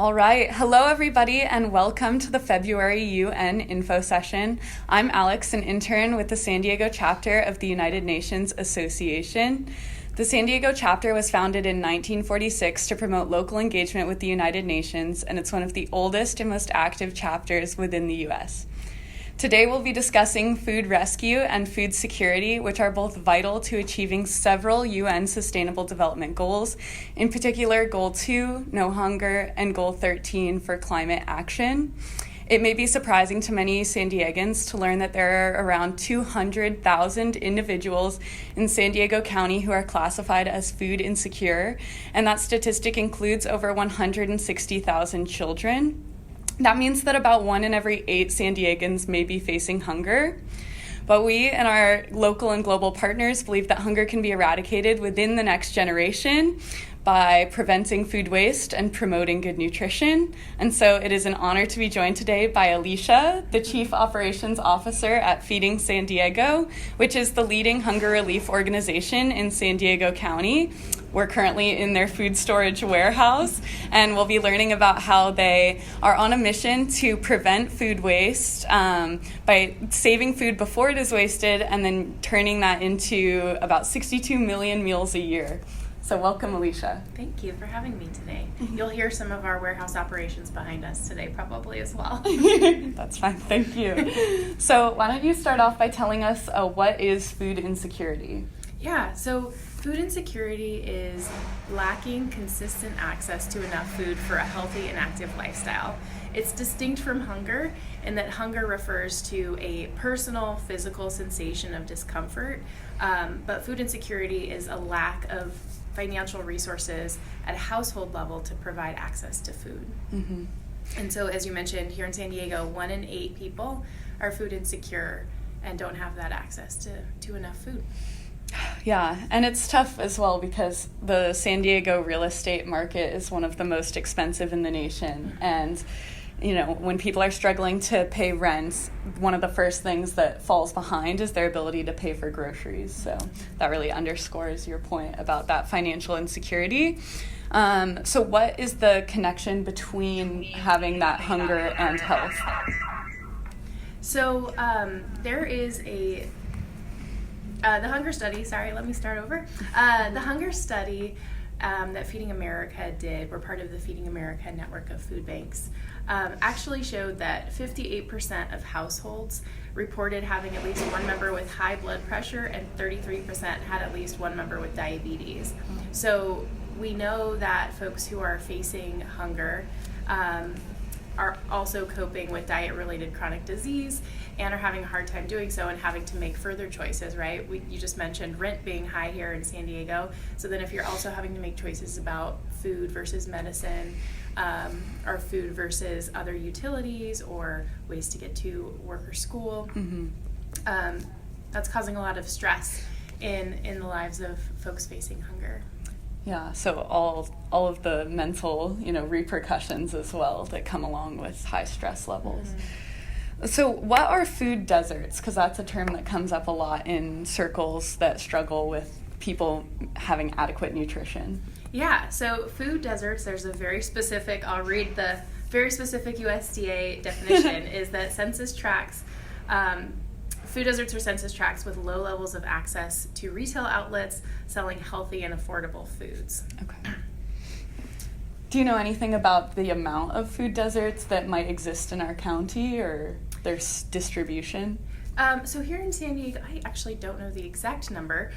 All right. Hello, everybody, and welcome to the February UN Info Session. I'm Alex, an intern with the San Diego chapter of the United Nations Association. The San Diego chapter was founded in 1946 to promote local engagement with the United Nations, and it's one of the oldest and most active chapters within the U.S. Today we'll be discussing food rescue and food security, which are both vital to achieving several UN Sustainable Development Goals, in particular Goal 2, No Hunger, and Goal 13 for climate action. It may be surprising to many San Diegans to learn that there are around 200,000 individuals in San Diego County who are classified as food insecure, and that statistic includes over 160,000 children. That means that about 1 in every 8 San Diegans may be facing hunger. But we and our local and global partners believe that hunger can be eradicated within the next generation by preventing food waste and promoting good nutrition. And so it is an honor to be joined today by Alicia, the Chief Operations Officer at Feeding San Diego, which is the leading hunger relief organization in San Diego County. We're currently in their food storage warehouse, and we'll be learning about how they are on a mission to prevent food waste by saving food before it is wasted and then turning that into about 62 million meals a year. So welcome, Alicia. Thank you for having me today. You'll hear some of our warehouse operations behind us today probably as well. That's fine, thank you. So why don't you start off by telling us what is food insecurity? Yeah, so food insecurity is lacking consistent access to enough food for a healthy and active lifestyle. It's distinct from hunger in that hunger refers to a personal physical sensation of discomfort, but food insecurity is a lack of financial resources at a household level to provide access to food. Mm-hmm. And so, as you mentioned, here in San Diego, 1 in 8 people are food insecure and don't have that access to enough food. Yeah, and it's tough as well because the San Diego real estate market is one of the most expensive in the nation. And, you know, when people are struggling to pay rent, one of the first things that falls behind is their ability to pay for groceries. So that really underscores your point about that financial insecurity. So what is the connection between having that hunger and health? So there is the hunger study, the hunger study that Feeding America did, we're part of the Feeding America network of food banks, actually showed that 58% of households reported having at least one member with high blood pressure and 33% had at least one member with diabetes. So we know that folks who are facing hunger are also coping with diet-related chronic disease and are having a hard time doing so and having to make further choices, right? You just mentioned rent being high here in San Diego. So then if you're also having to make choices about food versus medicine, or food versus other utilities or ways to get to work or school, that's causing a lot of stress in the lives of folks facing hunger. Yeah, so all of the mental, repercussions as well that come along with high stress levels. Mm-hmm. So what are food deserts? Because that's a term that comes up a lot in circles that struggle with people having adequate nutrition. Yeah, so food deserts, there's a very specific, I'll read the very specific USDA definition, is that census tracts, food deserts are census tracts with low levels of access to retail outlets selling healthy and affordable foods. Okay. Do you know anything about the amount of food deserts that might exist in our county or their distribution? So here in San Diego, I actually don't know the exact number,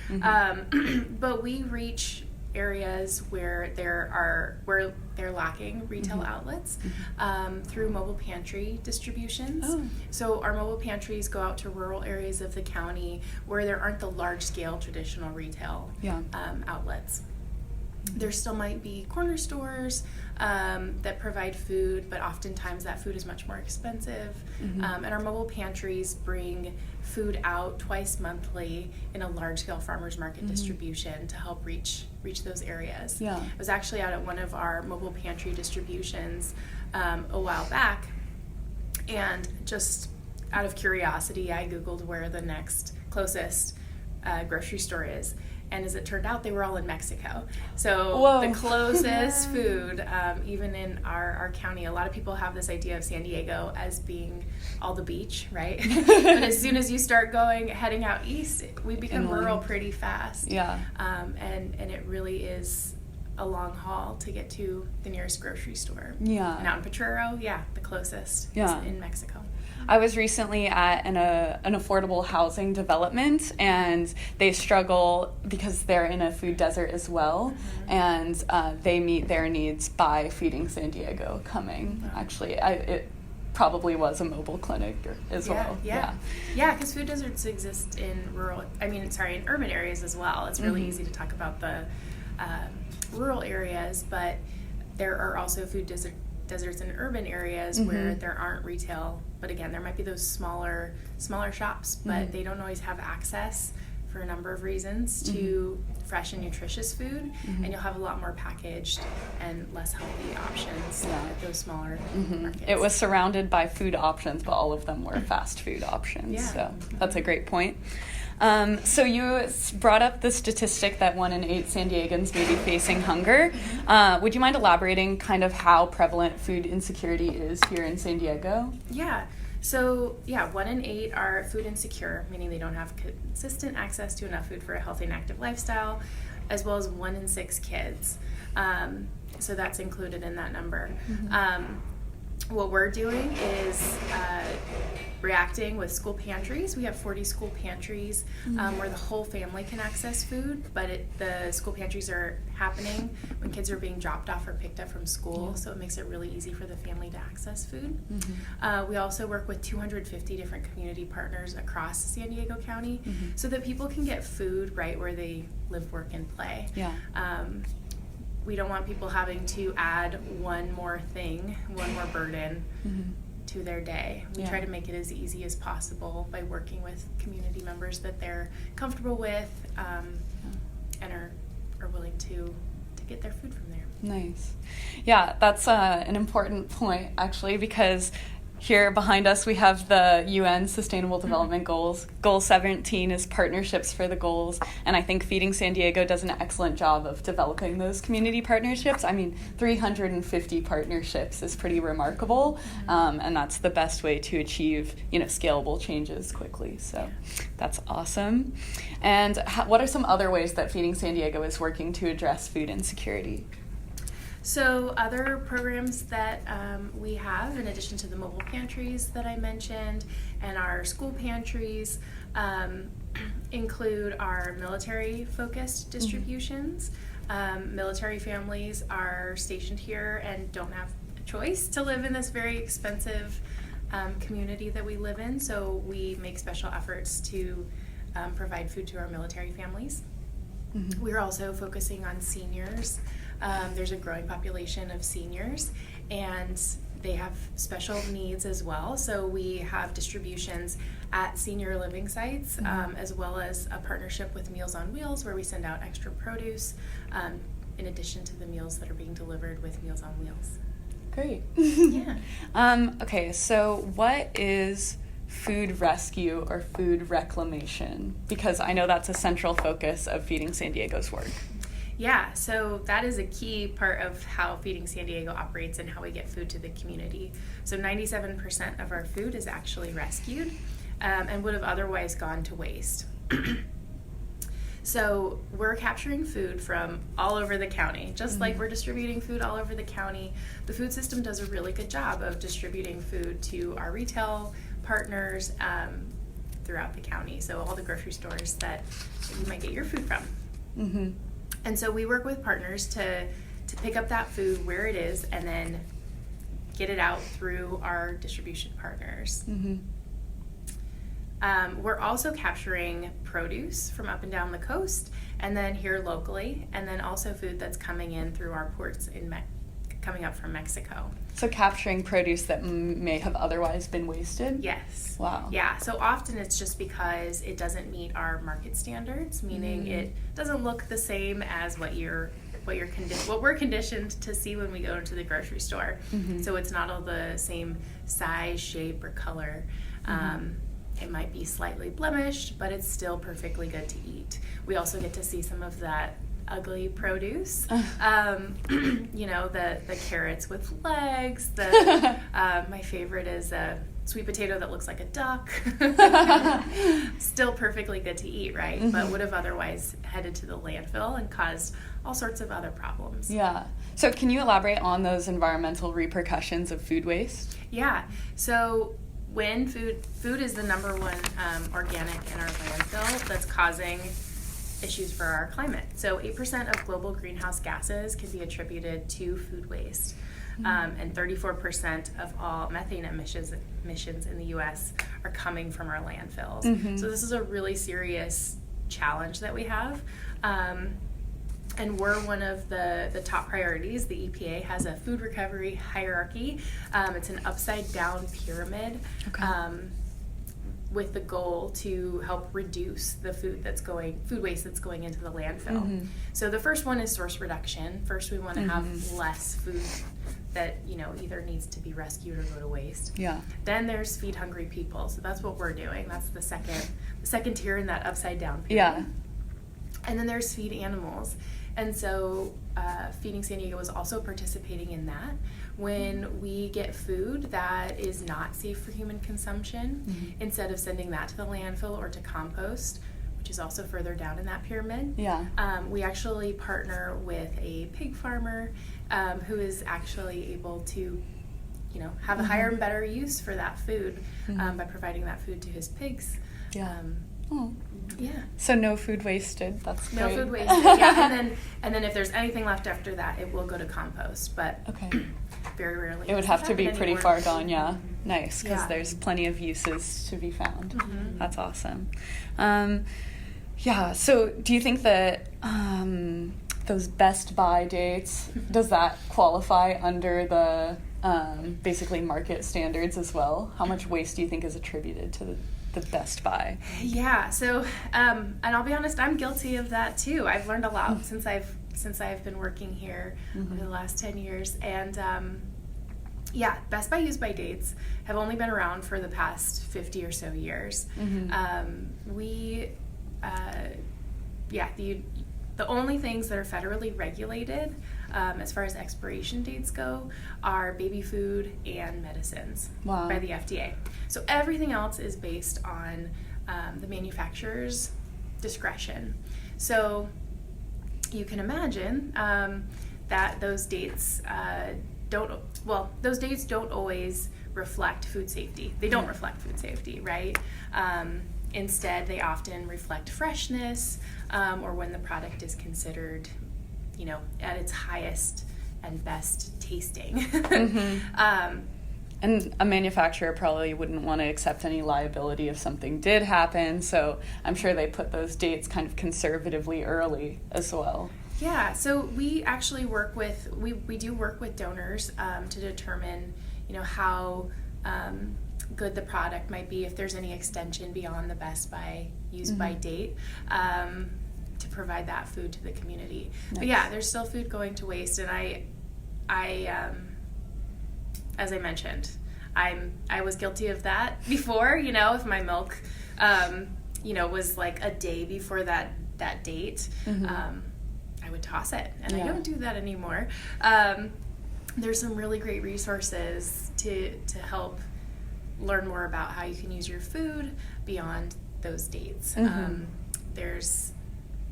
but we reach areas where they're lacking retail outlets through mobile pantry distributions. Oh. So our mobile pantries go out to rural areas of the county where there aren't the large-scale traditional retail outlets. There still might be corner stores that provide food, but oftentimes that food is much more expensive. And our mobile pantries bring food out twice monthly in a large-scale farmers market distribution to help reach those areas. Yeah. I was actually out at one of our mobile pantry distributions a while back, and just out of curiosity, I Googled where the next closest grocery store is. And as it turned out, they were all in Mexico. So Whoa. the closest food, even in our county, a lot of people have this idea of San Diego as being all the beach, right? But as soon as you start heading out east, we become rural pretty fast. Yeah. And it really is a long haul to get to the nearest grocery store. Yeah. And out in Potrero, the closest is in Mexico. I was recently at an affordable housing development, and they struggle because they're in a food desert as well, and they meet their needs by Feeding San Diego coming. Actually, it probably was a mobile clinic as well. Yeah, because food deserts exist in in urban areas as well. It's really easy to talk about the rural areas, but there are also food deserts in urban areas where there aren't retail, but again, there might be those smaller shops, but they don't always have access for a number of reasons to fresh and nutritious food, and you'll have a lot more packaged and less healthy options at those smaller markets. It was surrounded by food options, but all of them were fast food options. So that's a great point. So you brought up the statistic that 1 in 8 San Diegans may be facing hunger. Would you mind elaborating kind of how prevalent food insecurity is here in San Diego? Yeah. So, 1 in 8 are food insecure, meaning they don't have consistent access to enough food for a healthy and active lifestyle, as well as 1 in 6 kids. So that's included in that number. What we're doing is reacting with school pantries. We have 40 school pantries where the whole family can access food, but the school pantries are happening when kids are being dropped off or picked up from school, so it makes it really easy for the family to access food. We also work with 250 different community partners across San Diego County so that people can get food right where they live, work, and play. We don't want people having to add one more burden to their day. We try to make it as easy as possible by working with community members that they're comfortable with and are willing to get their food from there. Nice. Yeah, that's an important point, actually, because here behind us we have the UN Sustainable Development Goals. Goal 17 is partnerships for the goals, and I think Feeding San Diego does an excellent job of developing those community partnerships. 350 partnerships is pretty remarkable, and that's the best way to achieve, scalable changes quickly. So that's awesome. And what are some other ways that Feeding San Diego is working to address food insecurity? So other programs that we have, in addition to the mobile pantries that I mentioned and our school pantries, include our military-focused distributions. Military families are stationed here and don't have a choice to live in this very expensive community that we live in, so we make special efforts to provide food to our military families. We're also focusing on seniors. There's a growing population of seniors, and they have special needs as well. So we have distributions at senior living sites, as well as a partnership with Meals on Wheels, where we send out extra produce, in addition to the meals that are being delivered with Meals on Wheels. Great. Yeah. Okay, so what is food rescue or food reclamation? Because I know that's a central focus of Feeding San Diego's work. Yeah, so that is a key part of how Feeding San Diego operates and how we get food to the community. So 97% of our food is actually rescued and would have otherwise gone to waste. So we're capturing food from all over the county. Just like we're distributing food all over the county, the food system does a really good job of distributing food to our retail partners throughout the county. So all the grocery stores that you might get your food from. And so we work with partners to pick up that food where it is and then get it out through our distribution partners. We're also capturing produce from up and down the coast and then here locally, and then also food that's coming in through our ports coming up from Mexico. So capturing produce that may have otherwise been wasted? Yes. Wow. Yeah, so often it's just because it doesn't meet our market standards, meaning it doesn't look the same as what we're conditioned to see when we go into the grocery store. So it's not all the same size, shape, or color. It might be slightly blemished, but it's still perfectly good to eat. We also get to see some of that ugly produce. You know, the carrots with legs. My favorite is a sweet potato that looks like a duck. Still perfectly good to eat, right? Mm-hmm. But would have otherwise headed to the landfill and caused all sorts of other problems. Yeah. So can you elaborate on those environmental repercussions of food waste? Yeah. So when food is the number one organic in our landfill that's causing issues for our climate. So 8% of global greenhouse gases can be attributed to food waste. And 34% of all methane emissions in the U.S. are coming from our landfills. Mm-hmm. So this is a really serious challenge that we have. And we're one of the top priorities. The EPA has a food recovery hierarchy. It's an upside-down pyramid. Okay. With the goal to help reduce the food waste that's going into the landfill. Mm-hmm. So the first one is source reduction. First, we want to have less food that, you know, either needs to be rescued or go to waste. Yeah. Then there's feed hungry people. So that's what we're doing. That's the second tier in that upside down pyramid. Yeah. And then there's feed animals. And so Feeding San Diego is also participating in that. When we get food that is not safe for human consumption, instead of sending that to the landfill or to compost, which is also further down in that pyramid, we actually partner with a pig farmer who is actually able to, you know, have a higher and better use for that food by providing that food to his pigs. Yeah. Yeah. So no food wasted. That's great. No food wasted. Yeah. And then if there's anything left after that, it will go to compost. But very rarely. It would have to be pretty far gone. Yeah. Nice, because there's plenty of uses to be found. Mm-hmm. That's awesome. Yeah. So do you think that those best by dates, does that qualify under the basically market standards as well? How much waste do you think is attributed to the best buy? Yeah, so and I'll be honest, I'm guilty of that too. I've learned a lot since I've been working here over the last 10 years. And best by use by dates have only been around for the past 50 or so years. The only things that are federally regulated as far as expiration dates go are baby food and medicines by the FDA. So everything else is based on the manufacturer's discretion. So you can imagine that those dates don't always reflect food safety. They don't reflect food safety, right? Instead, they often reflect freshness or when the product is considered, you know, at its highest and best tasting. And a manufacturer probably wouldn't want to accept any liability if something did happen, so I'm sure they put those dates kind of conservatively early as well. Yeah, so we actually work with donors to determine, you know, how good the product might be, if there's any extension beyond the best by use by date, to provide that food to the community. Nice. But yeah, there's still food going to waste, and I as I mentioned, I was guilty of that before. You know, if my milk, you know, was like a day before that date, I would toss it, and I don't do that anymore. There's some really great resources to help learn more about how you can use your food beyond those dates. There's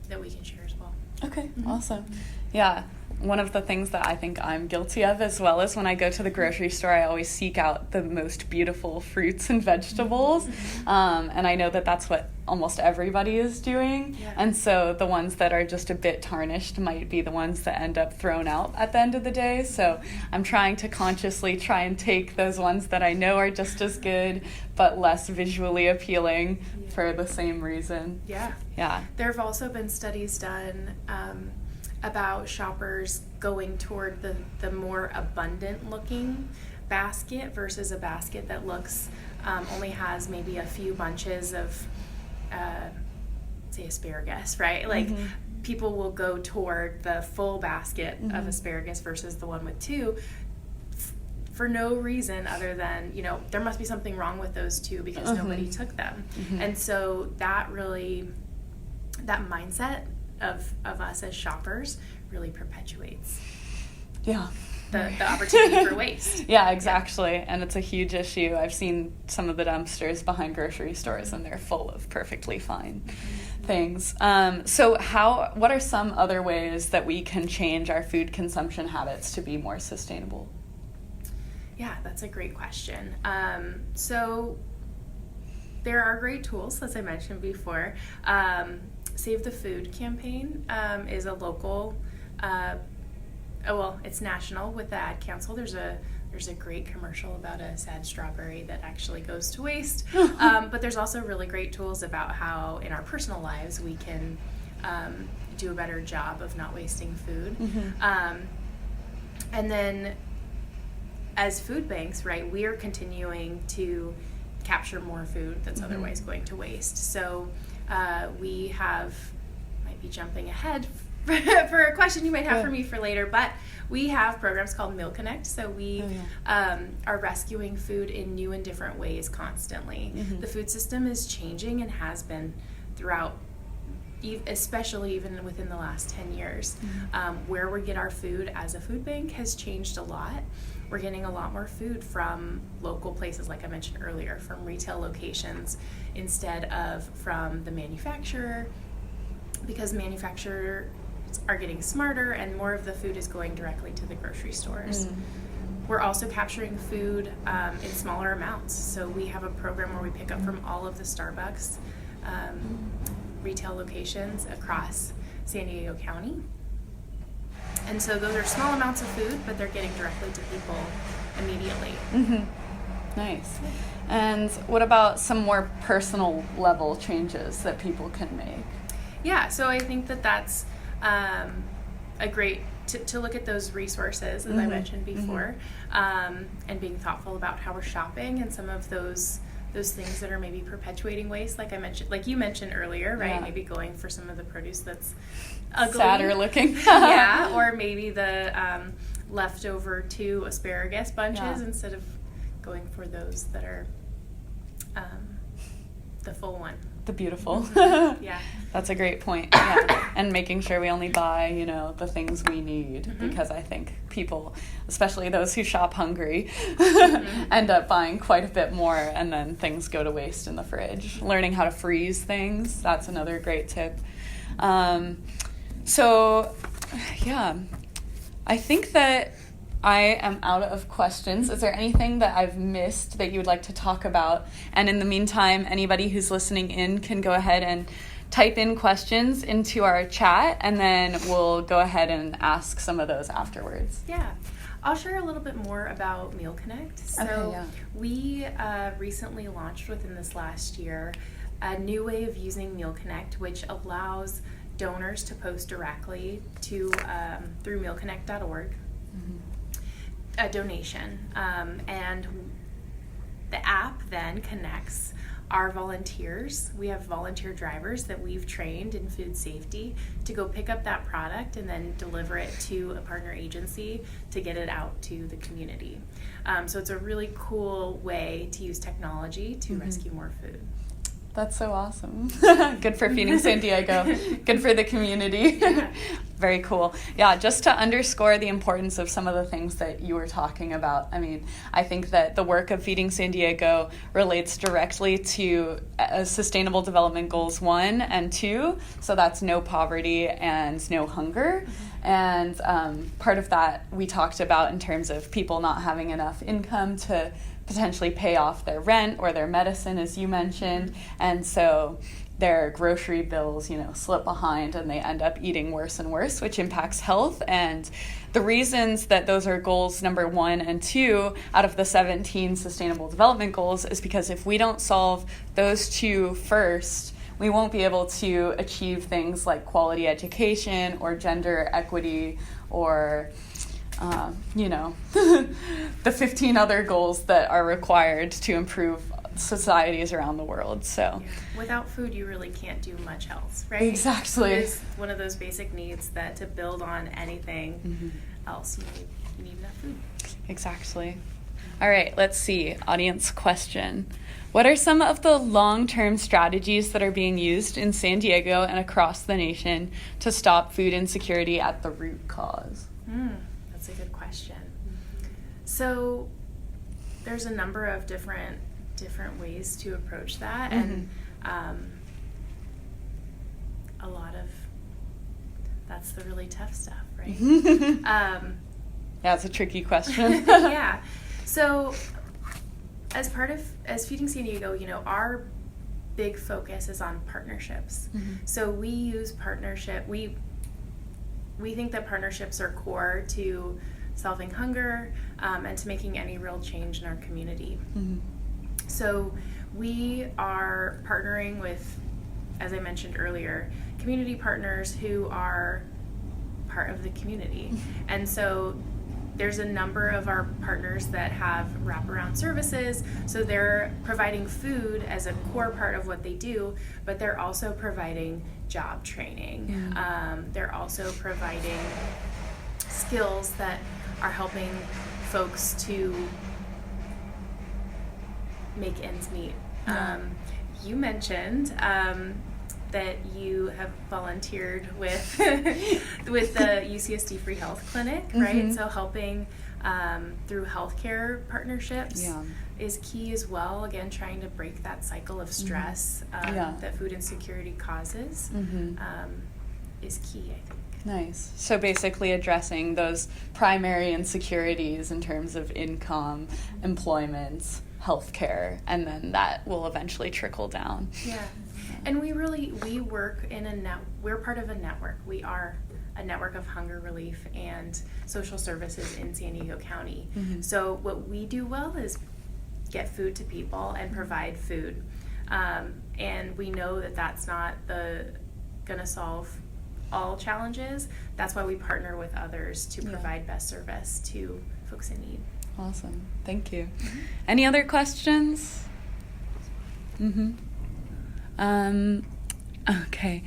that we can share as well. Okay, awesome. Yeah, one of the things that I think I'm guilty of as well is when I go to the grocery store, I always seek out the most beautiful fruits and vegetables. And I know that that's what almost everybody is doing. Yeah. And so the ones that are just a bit tarnished might be the ones that end up thrown out at the end of the day. So I'm trying to consciously try and take those ones that I know are just as good but less visually appealing for the same reason. Yeah. There have also been studies done about shoppers going toward the more abundant looking basket versus a basket that looks only has maybe a few bunches of say asparagus, right? Like people will go toward the full basket of asparagus versus the one with two for no reason other than, there must be something wrong with those two because nobody took them. And so that mindset of us as shoppers really perpetuates the opportunity for waste. Yeah, exactly. And it's a huge issue. I've seen some of the dumpsters behind grocery stores, and they're full of perfectly fine things. So what are some other ways that we can change our food consumption habits to be more sustainable? Yeah, that's a great question. So there are great tools, as I mentioned before. Save the Food campaign is a local, it's national with the Ad Council. There's a great commercial about a sad strawberry that actually goes to waste. But there's also really great tools about how in our personal lives we can do a better job of not wasting food. And then as food banks, right, we are continuing to capture more food that's otherwise going to waste. So we might be jumping ahead for a question you might have for me for later, but we have programs called Meal Connect. So we are rescuing food in new and different ways constantly. The food system is changing and has been throughout, especially even within the last 10 years. Where we get our food as a food bank has changed a lot. We're getting a lot more food from local places, like I mentioned earlier, from retail locations instead of from the manufacturer, because manufacturers are getting smarter and more of the food is going directly to the grocery stores. We're also capturing food in smaller amounts. So we have a program where we pick up from all of the Starbucks retail locations across San Diego County. And so those are small amounts of food, but they're getting directly to people immediately. Nice. And what about some more personal level changes that people can make? Yeah, so I think that's a great, to look at those resources, as I mentioned before, and being thoughtful about how we're shopping and some of those things that are maybe perpetuating waste, like you mentioned earlier, right? Yeah. Maybe going for some of the produce that's ugly. Sadder looking. Yeah, or maybe the leftover 2 asparagus bunches instead of going for those that are the full one. The beautiful. Yeah. That's a great point. Yeah. And making sure we only buy, the things we need, because I think people, especially those who shop hungry, end up buying quite a bit more, and then things go to waste in the fridge. Learning how to freeze things, that's another great tip. So, yeah, I think that I am out of questions. Is there anything that I've missed that you would like to talk about? And in the meantime, anybody who's listening in can go ahead and type in questions into our chat, and then we'll go ahead and ask some of those afterwards. Yeah. I'll share a little bit more about Meal Connect. So we recently launched within this last year a new way of using Meal Connect, which allows donors to post directly to through mealconnect.org a donation, and the app then connects our volunteers. We have volunteer drivers that we've trained in food safety to go pick up that product and then deliver it to a partner agency to get it out to the community. So it's a really cool way to use technology to rescue more food. That's so awesome. Good for Feeding San Diego. Good for the community. Yeah. Very cool. Yeah, just to underscore the importance of some of the things that you were talking about. I mean, I think that the work of Feeding San Diego relates directly to Sustainable Development Goals 1 and 2. So that's no poverty and no hunger. And part of that we talked about in terms of people not having enough income to potentially pay off their rent or their medicine, as you mentioned, and so their grocery bills, slip behind, and they end up eating worse and worse, which impacts health. And the reasons that those are goals number 1 and 2 out of the 17 Sustainable Development Goals is because if we don't solve those 2 first, we won't be able to achieve things like quality education or gender equity or the 15 other goals that are required to improve societies around the world. So without food, you really can't do much else, right? Exactly. Food is one of those basic needs that to build on anything else, you need enough food. Exactly. All right, let's see. Audience question. What are some of the long-term strategies that are being used in San Diego and across the nation to stop food insecurity at the root cause? That's a good question. So there's a number of different ways to approach that, and a lot of that's the really tough stuff, right? Yeah, it's a tricky question. Yeah. So as Feeding San Diego, our big focus is on partnerships. So we use partnership. We think that partnerships are core to solving hunger and to making any real change in our community. So we are partnering with, as I mentioned earlier, community partners who are part of the community. And so there's a number of our partners that have wraparound services, so they're providing food as a core part of what they do, but they're also providing job training. They're also providing skills that are helping folks to make ends meet. You mentioned that you have volunteered with with the UCSD Free Health Clinic, right? So helping through healthcare partnerships is key as well. Again, trying to break that cycle of stress that food insecurity causes is key, I think. Nice. So basically addressing those primary insecurities in terms of income, employment, healthcare, and then that will eventually trickle down. Yeah. And we work in we're part of a network. We are a network of hunger relief and social services in San Diego County. So what we do well is get food to people and provide food. And we know that that's not gonna solve all challenges. That's why we partner with others to provide best service to folks in need. Awesome. Thank you. Any other questions? Okay.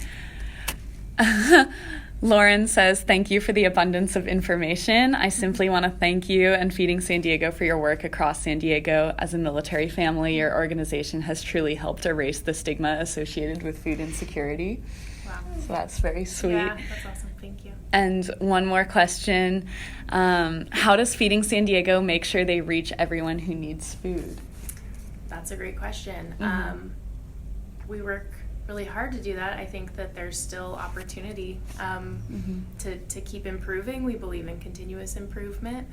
Lauren says, thank you for the abundance of information. I simply want to thank you and Feeding San Diego for your work across San Diego. As a military family, your organization has truly helped erase the stigma associated with food insecurity. Wow. So that's very sweet. Yeah, that's awesome. Thank you. And one more question. How does Feeding San Diego make sure they reach everyone who needs food? That's a great question. We work really hard to do that. I think that there's still opportunity to keep improving. We believe in continuous improvement.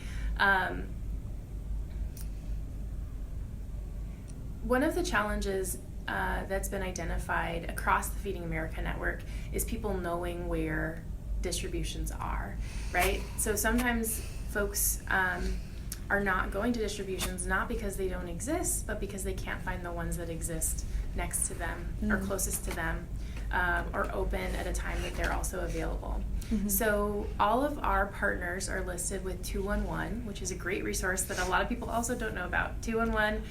One of the challenges that's been identified across the Feeding America network is people knowing where distributions are, right? So sometimes folks are not going to distributions not because they don't exist, but because they can't find the ones that exist next to them or closest to them or open at a time that they're also available. So all of our partners are listed with 211, which is a great resource that a lot of people also don't know about. 211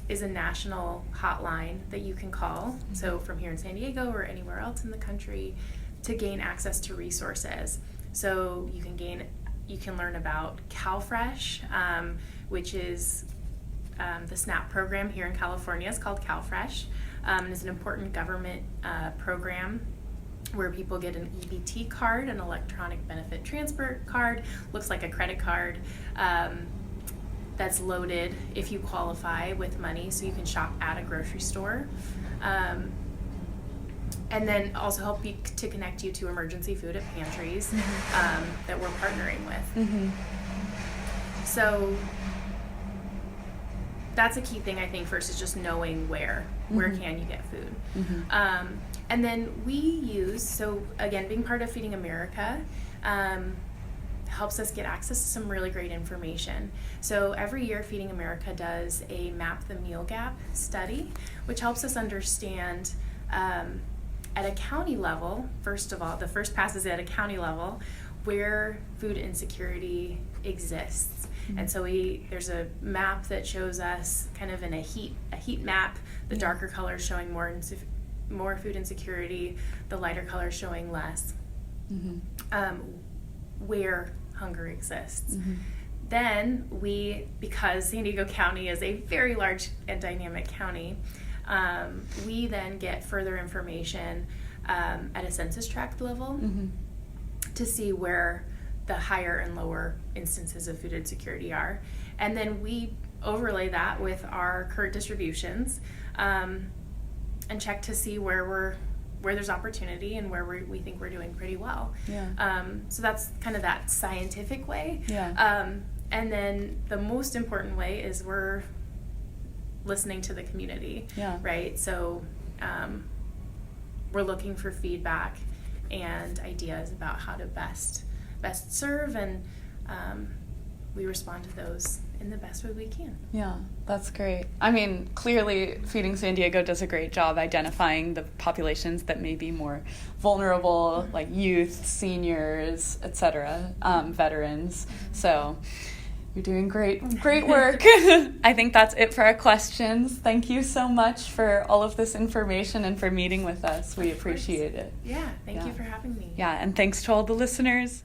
is a national hotline that you can call, so from here in San Diego or anywhere else in the country, to gain access to resources. So you can learn about CalFresh, which is the SNAP program here in California. It's called CalFresh. It's an important government program where people get an EBT card, an electronic benefit transfer card, looks like a credit card, that's loaded if you qualify with money, so you can shop at a grocery store. And then also help to connect you to emergency food at pantries that we're partnering with. So that's a key thing, I think. First is just knowing where can you get food. And then we use, so again, being part of Feeding America helps us get access to some really great information. So every year Feeding America does a Map the Meal Gap study, which helps us understand at a county level, first of all, the first pass is at a county level, where food insecurity exists. And so there's a map that shows us kind of in a heat map, the darker colors showing more food insecurity, the lighter colors showing less, where hunger exists. Then because San Diego County is a very large and dynamic county, we then get further information at a census tract level to see where the higher and lower instances of food insecurity are. And then we overlay that with our current distributions and check to see where there's opportunity and where we think we're doing pretty well. So that's kind of that scientific way. And then the most important way is we're listening to the community, right? So we're looking for feedback and ideas about how to best serve, and we respond to those in the best way we can. Yeah, that's great. I mean, clearly Feeding San Diego does a great job identifying the populations that may be more vulnerable, like youth, seniors, etc., veterans. So you're doing great work. I think that's it for our questions. Thank you so much for all of this information and for meeting with us. We appreciate it. Yeah, thank you for having me. Yeah, and thanks to all the listeners.